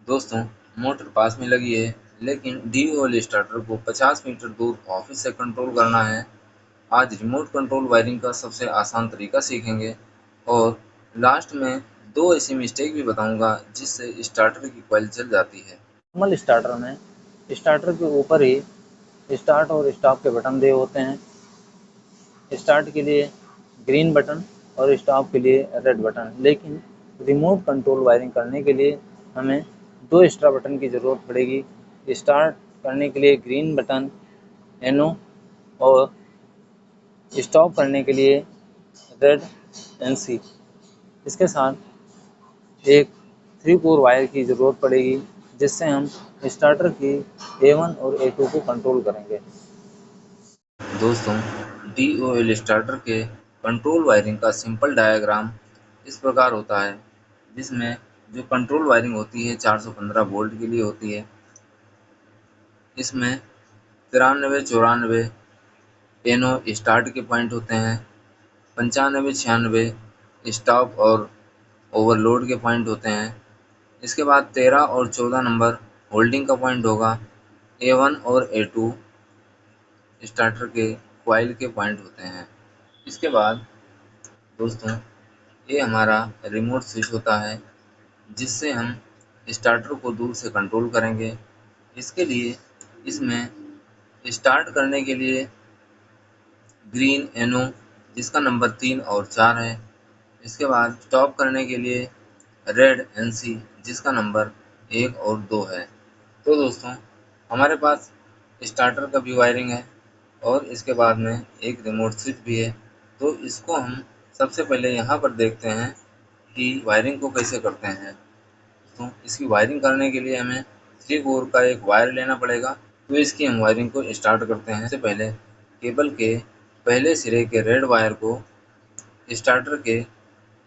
दोस्तों, मोटर पास में लगी है, लेकिन डी स्टार्टर को 50 मीटर दूर ऑफिस से कंट्रोल करना है। आज रिमोट कंट्रोल वायरिंग का सबसे आसान तरीका सीखेंगे और लास्ट में दो ऐसी मिस्टेक भी बताऊंगा जिससे स्टार्टर की कॉइल जल जाती है। नॉर्मल स्टार्टर में स्टार्टर के ऊपर ही स्टार्ट और स्टॉप के बटन दिए होते हैं। स्टार्ट के लिए ग्रीन बटन और स्टॉप के लिए रेड बटन, लेकिन रिमोट कंट्रोल वायरिंग करने के लिए हमें दो एक्स्ट्रा बटन की ज़रूरत पड़ेगी। स्टार्ट करने के लिए ग्रीन बटन एनो और स्टॉप करने के लिए रेड एनसी। इसके साथ एक 3 कोर वायर की ज़रूरत पड़ेगी जिससे हम स्टार्टर की A1 और A2 को कंट्रोल करेंगे। दोस्तों, डी स्टार्टर के कंट्रोल वायरिंग का सिंपल डायग्राम इस प्रकार होता है, जिसमें जो कंट्रोल वायरिंग होती है 415 वोल्ट के लिए होती है। इसमें 93-94 एनो स्टार्ट के पॉइंट होते हैं, 95-96 स्टॉप और ओवरलोड के पॉइंट होते हैं। इसके बाद 13 और 14 नंबर होल्डिंग का पॉइंट होगा। A1 और A2 स्टार्टर के कॉइल के पॉइंट होते हैं। इसके बाद दोस्तों, ये हमारा रिमोट स्विच होता है जिससे हम स्टार्टर को दूर से कंट्रोल करेंगे। इसके लिए इसमें स्टार्ट करने के लिए ग्रीन एनो जिसका नंबर 3 और 4 है। इसके बाद स्टॉप करने के लिए रेड एनसी जिसका नंबर 1 और 2 है। तो दोस्तों, हमारे पास स्टार्टर का भी वायरिंग है और इसके बाद में एक रिमोट स्विच भी है। तो इसको हम सबसे पहले यहाँ पर देखते हैं कि वायरिंग को कैसे करते हैं। तो इसकी वायरिंग करने के लिए हमें 3 कोर का एक वायर लेना पड़ेगा। तो इसकी हम वायरिंग को स्टार्ट करते हैं। सबसे पहले केबल के पहले सिरे के रेड वायर को स्टार्टर के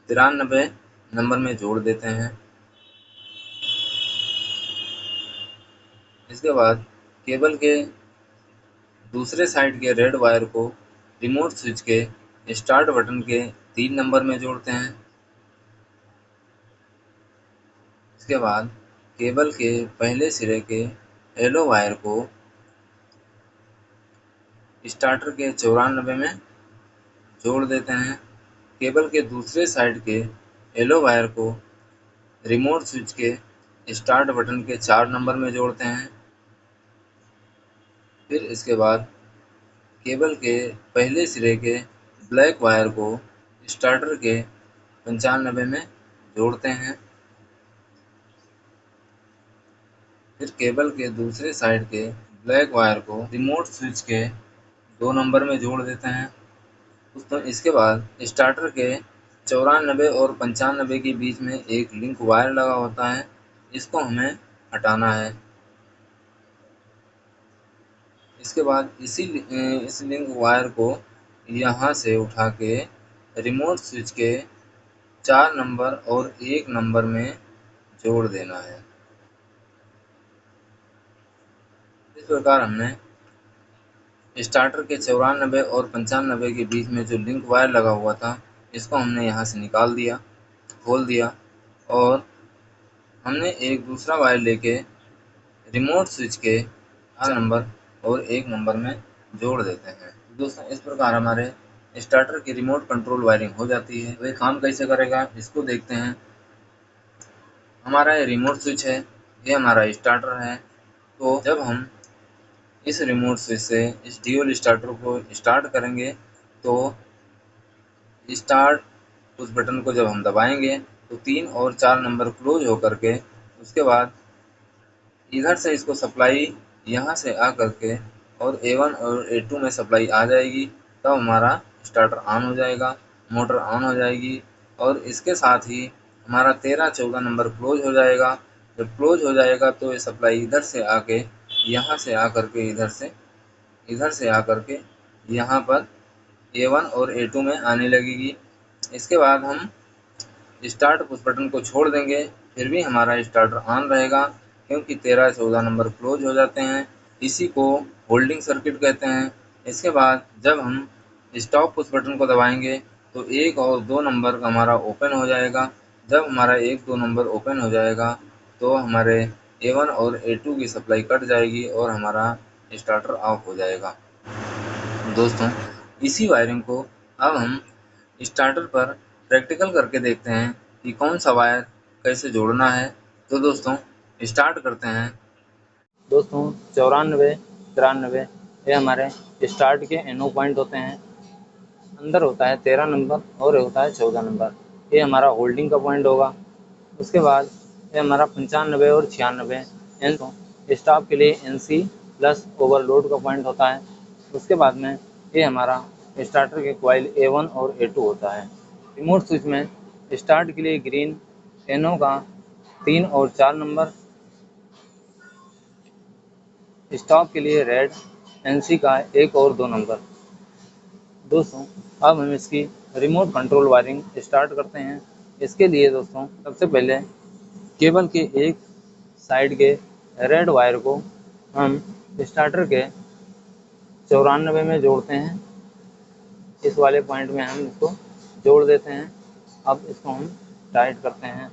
93 नंबर में जोड़ देते हैं। इसके बाद केबल के दूसरे साइड के रेड वायर को रिमोट स्विच के स्टार्ट बटन के 3 नंबर में जोड़ते हैं। इसके बाद केबल के पहले सिरे के येलो वायर को स्टार्टर के 94 में जोड़ देते हैं। केबल के दूसरे साइड के येलो वायर को रिमोट स्विच के स्टार्ट बटन के 4 नंबर में जोड़ते हैं। फिर इसके बाद केबल के पहले सिरे के ब्लैक वायर को स्टार्टर के 95 में जोड़ते हैं। फिर केबल के दूसरे साइड के ब्लैक वायर को रिमोट स्विच के 2 नंबर में जोड़ देते हैं। दोस्तों, इसके बाद स्टार्टर के 94 और 95 के बीच में एक लिंक वायर लगा होता है, इसको हमें हटाना है। इसके बाद इस लिंक वायर को यहाँ से उठा के रिमोट स्विच के 4 नंबर और 1 नंबर में जोड़ देना है। इस प्रकार हमने स्टार्टर के 94 और 95 के बीच में जो लिंक वायर लगा हुआ था, इसको हमने यहाँ से निकाल दिया, खोल दिया और हमने एक दूसरा वायर लेके रिमोट स्विच के 4 नंबर और 1 नंबर में जोड़ देते हैं। दोस्तों, इस प्रकार हमारे स्टार्टर की रिमोट कंट्रोल वायरिंग हो जाती है। वह काम कैसे करेगा इसको देखते हैं। हमारा ये रिमोट स्विच है, ये हमारा स्टार्टर है। तो जब हम इस रिमोट स्विच से इस ड्यूल स्टार्टर को स्टार्ट करेंगे तो स्टार्ट उस बटन को जब हम दबाएंगे तो 3 और 4 नंबर क्लोज होकर के उसके बाद इधर से इसको सप्लाई यहाँ से आ करके और A1 और A2 में सप्लाई आ जाएगी। तब हमारा स्टार्टर ऑन हो जाएगा, मोटर ऑन हो जाएगी और इसके साथ ही हमारा 13-14 नंबर क्लोज हो जाएगा। जब क्लोज हो जाएगा तो ये सप्लाई इधर से आके यहाँ से आ करके इधर से आ करके यहाँ पर A1 और A2 में आने लगेगी। इसके बाद हम स्टार्ट पुश बटन को छोड़ देंगे, फिर भी हमारा स्टार्टर ऑन रहेगा क्योंकि 13-14 नंबर क्लोज हो जाते हैं। इसी को होल्डिंग सर्किट कहते हैं। इसके बाद जब हम स्टॉप पुश बटन को दबाएंगे तो 1 और 2 नंबर हमारा ओपन हो जाएगा। जब हमारा 1-2 नंबर ओपन हो जाएगा तो हमारे A1 और A2 की सप्लाई कट जाएगी और हमारा स्टार्टर ऑफ हो जाएगा। दोस्तों, इसी वायरिंग को अब हम स्टार्टर पर प्रैक्टिकल करके देखते हैं कि कौन सा वायर कैसे जोड़ना है। तो दोस्तों, स्टार्ट करते हैं। दोस्तों 94, 93 ये हमारे स्टार्ट के एनो पॉइंट होते हैं। अंदर होता है 13 नंबर और होता है 14 नंबर, ये हमारा होल्डिंग का पॉइंट होगा। उसके बाद ये हमारा 95 और 96 एन स्टाफ के लिए NC प्लस ओवरलोड का पॉइंट होता है। उसके बाद में ये हमारा स्टार्टर के कॉइल A1 और A2 होता है। रिमोट स्विच में स्टार्ट के लिए ग्रीन एनो का 3 और 4 नंबर, स्टॉप के लिए रेड NC का 1 और 2 नंबर। दोस्तों अब हम इसकी रिमोट कंट्रोल वायरिंग स्टार्ट करते हैं। इसके लिए दोस्तों सबसे पहले केबल के एक साइड के रेड वायर को हम स्टार्टर के 94 में जोड़ते हैं। इस वाले पॉइंट में हम इसको जोड़ देते हैं। अब इसको हम टाइट करते हैं।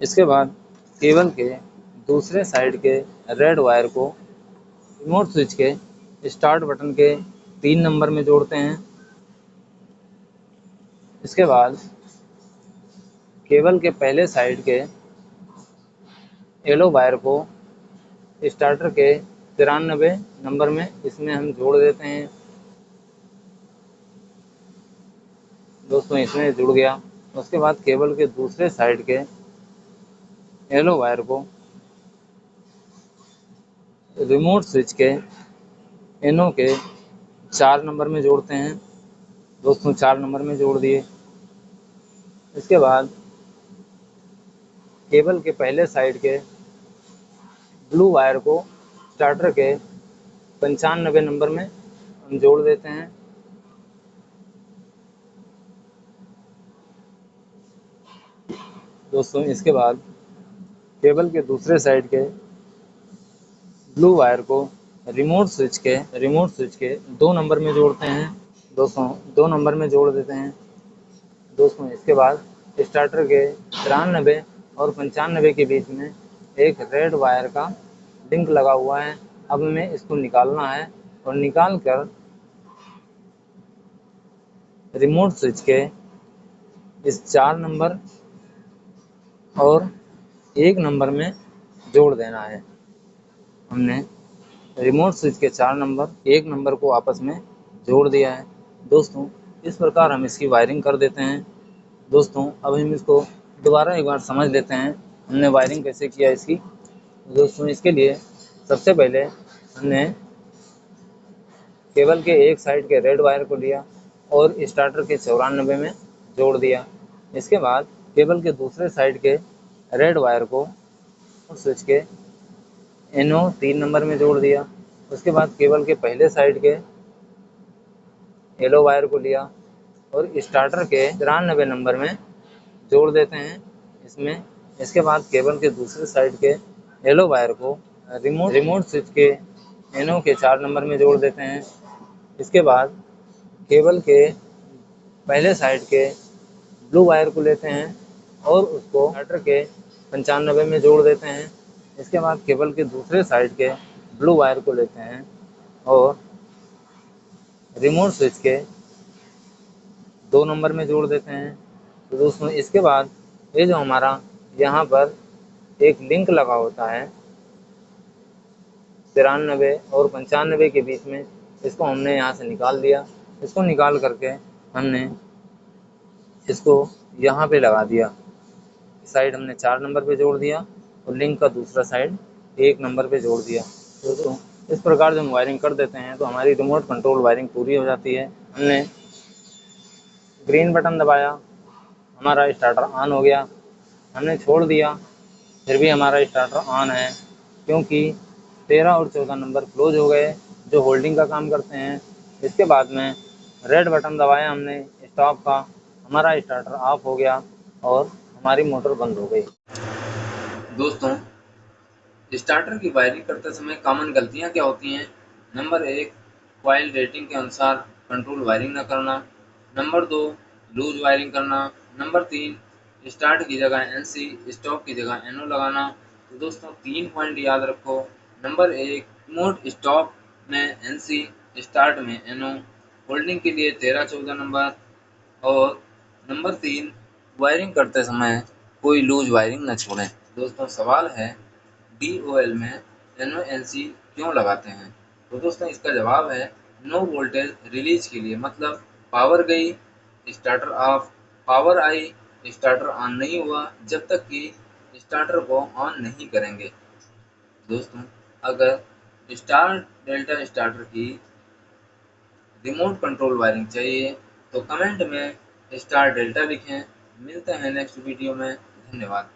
इसके बाद केबल के दूसरे साइड के रेड वायर को रिमोट स्विच के स्टार्ट बटन के 3 नंबर में जोड़ते हैं। इसके बाद केबल के पहले साइड के येलो वायर को स्टार्टर के 93 नंबर में इसमें हम जोड़ देते हैं। दोस्तों इसमें जुड़ गया। उसके बाद केबल के दूसरे साइड के येलो वायर को रिमोट स्विच के एनो के 4 नंबर में जोड़ते हैं। दोस्तों 4 नंबर में जोड़ दिए। इसके बाद केबल के पहले साइड के ब्लू वायर को स्टार्टर के 95 नंबर में हम जोड़ देते हैं। दोस्तों इसके बाद केबल के दूसरे साइड के ब्लू वायर को रिमोट स्विच के 2 नंबर में जोड़ते हैं। दोस्तों 2 नंबर में जोड़ देते हैं। दोस्तों इसके बाद स्टार्टर के 93 और 95 के बीच में एक रेड वायर का लिंक लगा हुआ है। अब हमें इसको निकालना है और निकाल कर रिमोट स्विच के इस 4 नंबर और 1 नंबर में जोड़ देना है। हमने रिमोट स्विच के 4 नंबर 1 नंबर को आपस में जोड़ दिया है। दोस्तों इस प्रकार हम इसकी वायरिंग कर देते हैं। दोस्तों अब हम इसको दोबारा एक बार समझ लेते हैं हमने वायरिंग कैसे किया इसकी। दोस्तों इसके लिए सबसे पहले हमने केबल के एक साइड के रेड वायर को लिया और स्टार्टर के 94 में जोड़ दिया। इसके बाद केबल के दूसरे साइड के रेड वायर को स्विच के NO 3 नंबर में जोड़ दिया। उसके बाद केबल के पहले साइड के येलो वायर को लिया और स्टार्टर के 93 नंबर में जोड़ देते हैं इसमें। इसके बाद केबल के दूसरे साइड के येलो वायर को रिमोट स्विच के NO के 4 नंबर में जोड़ देते हैं। इसके बाद केबल के पहले साइड के ब्लू वायर को लेते हैं और उसको स्टार्टर के 95 में जोड़ देते हैं। इसके बाद केबल के दूसरे साइड के ब्लू वायर को लेते हैं और रिमोट स्विच के 2 नंबर में जोड़ देते हैं। तो दोस्तों इसके बाद ये जो हमारा यहाँ पर एक लिंक लगा होता है 93 और 95 के बीच में, इसको हमने यहाँ से निकाल दिया। इसको निकाल करके हमने इसको यहाँ पे लगा दिया। साइड हमने 4 नंबर पे जोड़ दिया और लिंक का दूसरा साइड 1 नंबर पे जोड़ दिया। दोस्तों इस प्रकार जब हम वायरिंग कर देते हैं तो हमारी रिमोट कंट्रोल वायरिंग पूरी हो जाती है। हमने ग्रीन बटन दबाया, हमारा स्टार्टर ऑन हो गया। हमने छोड़ दिया, फिर भी हमारा स्टार्टर ऑन है, क्योंकि 13 और 14 नंबर क्लोज हो गए जो होल्डिंग का काम करते हैं। इसके बाद में रेड बटन दबाया हमने स्टॉप का, हमारा स्टार्टर ऑफ हो गया और हमारी मोटर बंद हो गई। दोस्तों, स्टार्टर की वायरिंग करते समय कॉमन गलतियां क्या होती हैं? नंबर 1, कॉइल रेटिंग के अनुसार कंट्रोल वायरिंग न करना। नंबर 2, लूज वायरिंग करना। नंबर 3, स्टार्ट की जगह NC, स्टॉप की जगह NO लगाना। तो दोस्तों 3 पॉइंट याद रखो। नंबर 1, रिमोट स्टॉप में NC, स्टार्ट में NO, होल्डिंग के लिए 13-14 नंबर। और नंबर 3, वायरिंग करते समय कोई लूज वायरिंग न छोड़ें। दोस्तों सवाल है, DOL में NONC क्यों लगाते हैं? तो दोस्तों इसका जवाब है, नो वोल्टेज रिलीज के लिए, मतलब पावर गई starter of, power I starter on नहीं हुआ जब तक कि स्टार्टर को ऑन नहीं करेंगे। दोस्तों अगर स्टार डेल्टा स्टार्टर की रिमोट कंट्रोल वायरिंग चाहिए तो कमेंट में स्टार डेल्टा लिखें। मिलते हैं नेक्स्ट वीडियो में। धन्यवाद।